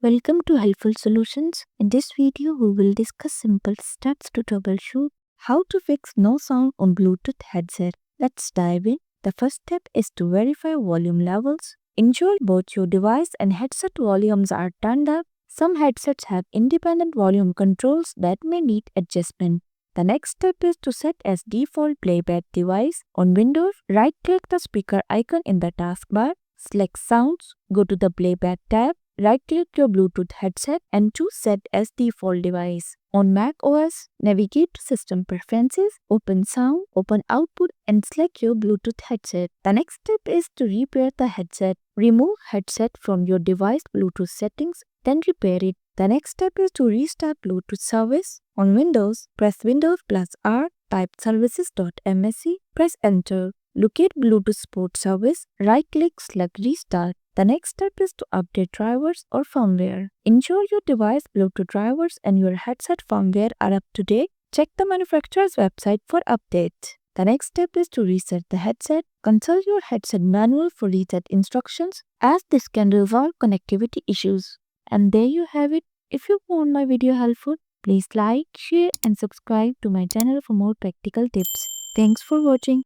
Welcome to Helpful Solutions. In this video, we will discuss simple steps to troubleshoot how to fix no sound on Bluetooth headset. Let's dive in. The first step is to verify volume levels. Ensure both your device and headset volumes are turned up. Some headsets have independent volume controls that may need adjustment. The next step is to set as default playback device. On Windows, right-click the speaker icon in the taskbar, select Sounds, go to the Playback tab, right-click your Bluetooth headset and choose Set as Default Device. On Mac OS, navigate to System Preferences, open Sound, open Output and select your Bluetooth headset. The next step is to repair the headset. Remove headset from your device Bluetooth settings, then repair it. The next step is to restart Bluetooth service. On Windows, press Windows plus R, type services.msc, press Enter. Locate Bluetooth support service, right-click, select Restart. The next step is to update drivers or firmware. Ensure your device Bluetooth drivers and your headset firmware are up to date. Check the manufacturer's website for updates. The next step is to reset the headset. Consult your headset manual for reset instructions, as this can resolve connectivity issues. And there you have it. If you found my video helpful, please like, share and subscribe to my channel for more practical tips. Thanks for watching.